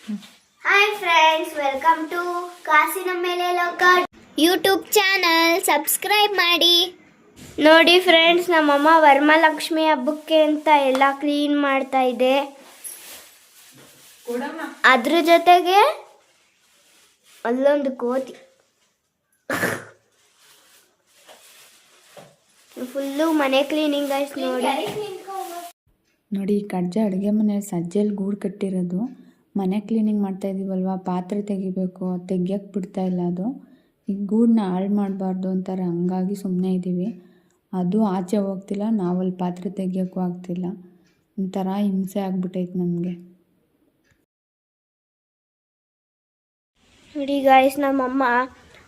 Hi friends, welcome to ಕಾಸಿನ ಮೇಲೆ ಲೋಕ YouTube channel. Subscribe ಮಾಡಿ. ನೋಡಿ ಫ್ರೆಂಡ್ಸ್, ನಮ್ಮಮ್ಮ ವರಮಹಾಲಕ್ಷ್ಮಿ ಹಬ್ಬಕ್ಕೆ ಅಂತ ಎಲ್ಲ ಕ್ಲೀನ್ ಮಾಡ್ತಾ ಇದೆ. ಅದ್ರ ಜೊತೆಗೆ ಅಲ್ಲೊಂದು ಕೋತಿ ಫುಲ್ಲು ಮನೆ ಕ್ಲೀನಿಂಗ್ ಗೈಸ್. ನೋಡಿ ಕಡ್ಜ ಅಡುಗೆ ಮನೆ ಸಜ್ಜೆಯಲ್ಲಿ ಗೂಡು ಕಟ್ಟಿರೋದು. ಮನೆ ಕ್ಲೀನಿಂಗ್ ಮಾಡ್ತಾ ಇದೀವಲ್ವ, ಪಾತ್ರೆ ತೆಗಿಬೇಕು, ತೆಗಿಯಕ್ಕೆ ಬಿಡ್ತಾ ಇಲ್ಲ ಅದು. ಈ ಗೂಡನ್ನ ಹಾಳು ಮಾಡಬಾರ್ದು ಅಂತಾರೆ, ಹಂಗಾಗಿ ಸುಮ್ಮನೆ ಇದ್ದೀವಿ. ಅದು ಆಚೆ ಹೋಗ್ತಿಲ್ಲ, ನಾವಲ್ಲಿ ಪಾತ್ರೆ ತೆಗಿಯೋಕ್ಕೂ ಆಗ್ತಿಲ್ಲ. ಒಂಥರ ಹಿಂಸೆ ಆಗ್ಬಿಟ್ಟೈತೆ ನಮಗೆ. ನೋಡಿ ಗಾಯ್ಸ್, ನಮ್ಮಮ್ಮ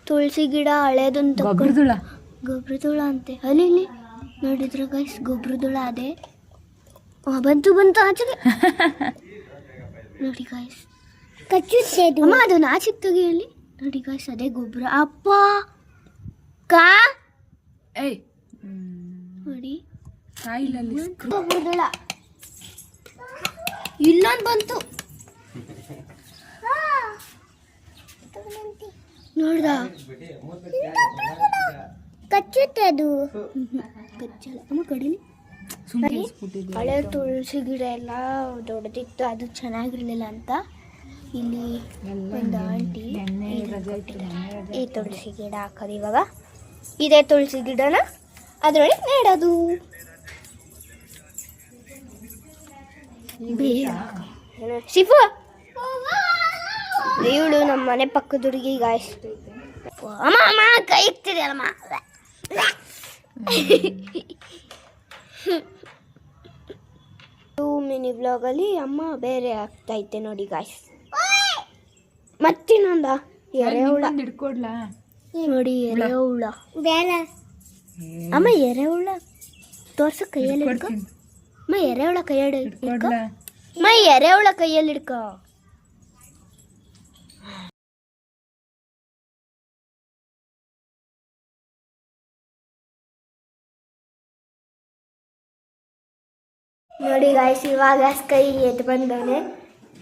ತುಳಸಿ ಗಿಡ ಹಳೇದಂತ ಗೊಬ್ಬರದುಳ ಅಂತೆ ಅಲ್ಲಿ ನೋಡಿದ್ರ ಗೈಸ್, ಗೊಬ್ಬರದುಳ ಅದೇ ಬಂತು ಆಚೆಗೆ. ನೋಡಿ ಗಾಯ್ಸ್, ಅಮ್ಮ ಅದನ್ನ ಆಚೆಗೆ ತೆಗಿಯಲ್ಲಿ. ನೋಡಿ ಗಾಯ್ಸ್, ಅದೇ ಗೊಬ್ಬರ. ಅಪ್ಪ ಕಾ ನೋಡಿ ಗೊಬ್ಬರದುಳ ಇಲ್ಲೊಂದು ಬಂತು. ನೋಡ್ದ ಕಚ್ಚುತ್ತೆ ಅದು. ಕಚ್ಚಲ್ಲ ಅಮ್ಮ, ಕಡಿಲಿ. ಹಳೆ ತುಳಸಿ ಗಿಡ ಎಲ್ಲ ದೊಡ್ಡದಿತ್ತು, ಅದು ಚೆನ್ನಾಗಿರ್ಲಿಲ್ಲ ಅಂತ ಇಲ್ಲಿ ಒಂದು ಆಂಟಿ ಈ ತುಳಸಿ ಗಿಡ ಹಾಕೋದು. ಇವಾಗ ಇದೇ ತುಳಸಿ ಗಿಡನ ಅದರೊಳಗೆ ನೆಡೋದು. ಶಿಫು ಇವಳು ನಮ್ಮ ಮನೆ ಪಕ್ಕದ ಹುಡುಗಿ ಗಾಯ್ಸ್. ಅಮ್ಮ ಅಮ್ಮ ಕೈ ಇಕ್ತಿದೆ ಅಲ್ಲಮ್ಮ. ಮಿನಿ ಬ್ಲಾಗಲ್ಲಿ ಅಮ್ಮ ಬೇರೆ ಆಗ್ತೈತೆ ನೋಡಿ ಗಾಯ್ಸ್. ಮತ್ತಿನ್ನೊಂದ ಎರೆಹುಳ ನೋಡಿ, ಎರೆಹುಳ ಅಮ್ಮ, ಎರೆಹುಳ ತೋರ್ಸ ಕೈಯಲ್ಲಿ ಹಿಡ್ಕೊ. ಅಮ್ಮ ಎರೆಹುಳ ಕೈಯಲ್ಲಿ ಹಿಡ್ಕೊ. ಅಮ್ಮ ಎರೆಹುಳ ಕೈಯಲ್ಲಿ ಹಿಡ್ಕೊ. ನೋಡಿ ಗಾಯ್ಸ್, ಇವಾಗ ಸ್ಕೈ ಎದ್ದು ಬಂದವನೆ.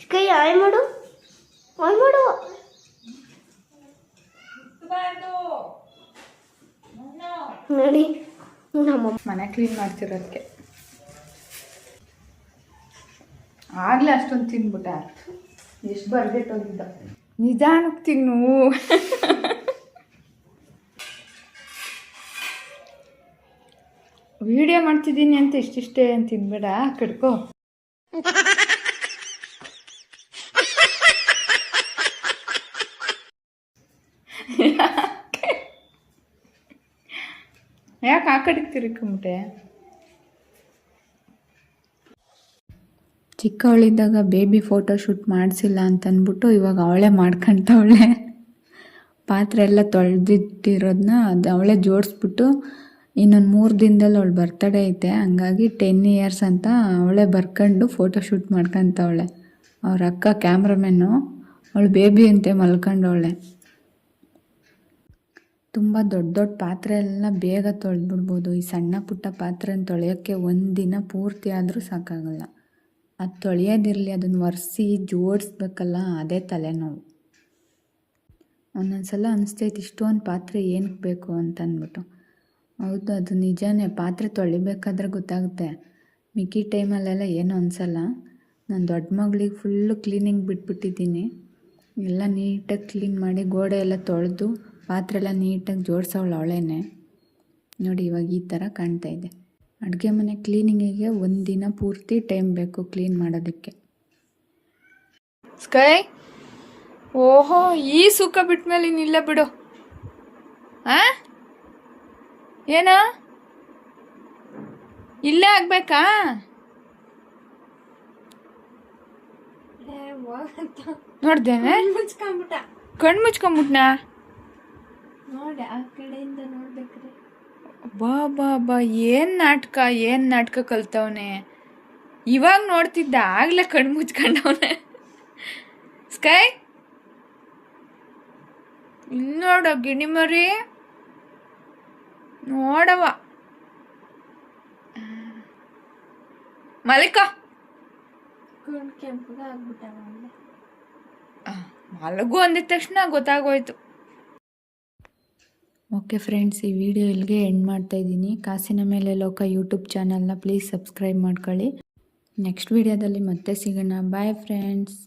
ಸ್ಕೈ ಆಯ್ ಮಾಡು, ಆಯ್ ಮಾಡು. ನೋಡಿ ನಮ್ಮ ಮನೆ ಕ್ಲೀನ್ ಮಾಡ್ತಿರೋದಕ್ಕೆ ಆಗ್ಲೇ ಅಷ್ಟೊಂದು ತಿನ್ಬಿಟ್ಟ. ಎಷ್ಟು ಬರ್ಗೆಟ್ಟೋಗಿದ್ದ. ನಿಧಾನಕ್ಕೆ ತಿನ್ನು. ವಿಡಿಯೋ ಮಾಡ್ತಿದ್ದೀನಿ ಅಂತ ಇಷ್ಟಿಷ್ಟೇ ಅಂತ ತಿನ್ಬೇಡ, ಕಡ್ಕೋ. ಯಾಕೆ ಆ ಕಡೆಗೆ ತಿರ್ಕೊಂಬಿಟ್ಟೆ? ಚಿಕ್ಕವಳಿದ್ದಾಗ ಬೇಬಿ ಫೋಟೋ ಶೂಟ್ ಮಾಡಿಸಿಲ್ಲ ಅಂತಂದ್ಬಿಟ್ಟು ಇವಾಗ ಅವಳೇ ಮಾಡ್ಕೊಂತವಳೆ. ಪಾತ್ರೆ ಎಲ್ಲ ತೊಳೆದಿಟ್ಟಿರೋದನ್ನ ಅದು ಅವಳೇ ಜೋಡಿಸ್ಬಿಟ್ಟು, ಇನ್ನೊಂದು 3 ದಿನದಲ್ಲಿ ಅವಳು ಬರ್ತಡೇ ಐತೆ, ಹಂಗಾಗಿ 10 ಇಯರ್ಸ್ ಅಂತ ಅವಳೇ ಬರ್ಕೊಂಡು ಫೋಟೋ ಶೂಟ್ ಮಾಡ್ಕೊಂತವಳೆ. ಅವ್ರ ಅಕ್ಕ ಕ್ಯಾಮ್ರಾಮೆನ್ನು, ಅವಳು ಬೇಬಿ ಅಂತೆ ಮಲ್ಕೊಂಡವಳೆ. ತುಂಬ ದೊಡ್ಡ ದೊಡ್ಡ ಪಾತ್ರೆ ಎಲ್ಲ ಬೇಗ ತೊಳೆದ್ಬಿಡ್ಬೋದು. ಈ ಸಣ್ಣ ಪುಟ್ಟ ಪಾತ್ರೆನ ತೊಳೆಯೋಕ್ಕೆ 1 ದಿನ ಪೂರ್ತಿ ಆದರೂ ಸಾಕಾಗಲ್ಲ. ಅದು ತೊಳೆಯೋದಿರಲಿ, ಅದನ್ನು ಒರೆಸಿ ಜೋಡಿಸ್ಬೇಕಲ್ಲ, ಅದೇ ತಲೆನೋವು. ಒಂದೊಂದು ಸಲ ಅನಿಸ್ತೈತೆ ಇಷ್ಟೊಂದು ಪಾತ್ರೆ ಏನಕ್ಕೆ ಬೇಕು ಅಂತ ಅಂದ್ಬಿಟ್ಟು. ಹೌದು, ಅದು ನಿಜನೇ. ಪಾತ್ರೆ ತೊಳಿಬೇಕಾದ್ರೆ ಗೊತ್ತಾಗುತ್ತೆ, ಮಿಕ್ಕಿ ಟೈಮಲ್ಲೆಲ್ಲ ಏನೂ ಅನಿಸಲ್ಲ. ನಾನು ದೊಡ್ಡ ಮಗಳಿಗೆ ಫುಲ್ಲು ಕ್ಲೀನಿಂಗ್ ಬಿಟ್ಬಿಟ್ಟಿದ್ದೀನಿ. ಎಲ್ಲ ನೀಟಾಗಿ ಕ್ಲೀನ್ ಮಾಡಿ ಗೋಡೆ ಎಲ್ಲ ತೊಳೆದು ಪಾತ್ರೆ ಎಲ್ಲ ನೀಟಾಗಿ ಜೋಡಿಸೋಳು ಅವಳೇನೆ. ನೋಡಿ ಇವಾಗ ಈ ಥರ ಕಾಣ್ತಾ ಇದೆ. ಅಡುಗೆ ಮನೆ ಕ್ಲೀನಿಂಗಿಗೆ 1 ದಿನ ಪೂರ್ತಿ ಟೈಮ್ ಬೇಕು ಕ್ಲೀನ್ ಮಾಡೋದಕ್ಕೆ. ಸ್ಕೈ, ಓಹೋ, ಈ ಸುಖ ಬಿಟ್ಟ ಮೇಲೆ ಇನ್ನಿಲ್ಲ ಬಿಡು. ಏನ ಇಲ್ಲೇ ಆಗ್ಬೇಕಾ? ನೋಡ್ದೇನೆ, ಕಣ್ಣು ಮುಚ್ಕೊಂಬಿಟ್ನಾ? ನೋಡಿ ಆ ಕಡೆಯಿಂದ ನೋಡ್ಬೇಕ್ರಿ. ಬಾ ಬಾ ಬಾ, ಏನು ನಾಟಕ ಕಲ್ತವನೆ. ಇವಾಗ ನೋಡ್ತಿದ್ದ, ಆಗ್ಲೇ ಕಣ್ಣು ಮುಚ್ಕೊಂಡವನೆ. ಸ್ಕೈ, ಇಲ್ಲಿ ನೋಡ ಗಿಣಿ ಮರಿ, ನೋಡವ ಮಲಿಕ. ಕೆಂಪಗ ಆಗ್ಬಿಟ್ಟ. ಮಲಗು ಅಂದಿದ ತಕ್ಷಣ ಗೊತ್ತಾಗೋಯ್ತು. ಓಕೆ ಫ್ರೆಂಡ್ಸ್, ಈ ವಿಡಿಯೋ ಇಲ್ಲಿಗೆ ಎಂಡ್ ಮಾಡ್ತಾ ಇದ್ದೀನಿ. ಕಾಸಿನ ಮೇಲೆ ಲೋಕ ಯೂಟ್ಯೂಬ್ ಚಾನಲ್ನ ಪ್ಲೀಸ್ ಸಬ್ಸ್ಕ್ರೈಬ್ ಮಾಡ್ಕೊಳ್ಳಿ. ನೆಕ್ಸ್ಟ್ ವಿಡಿಯೋದಲ್ಲಿ ಮತ್ತೆ ಸಿಗೋಣ. Bye friends.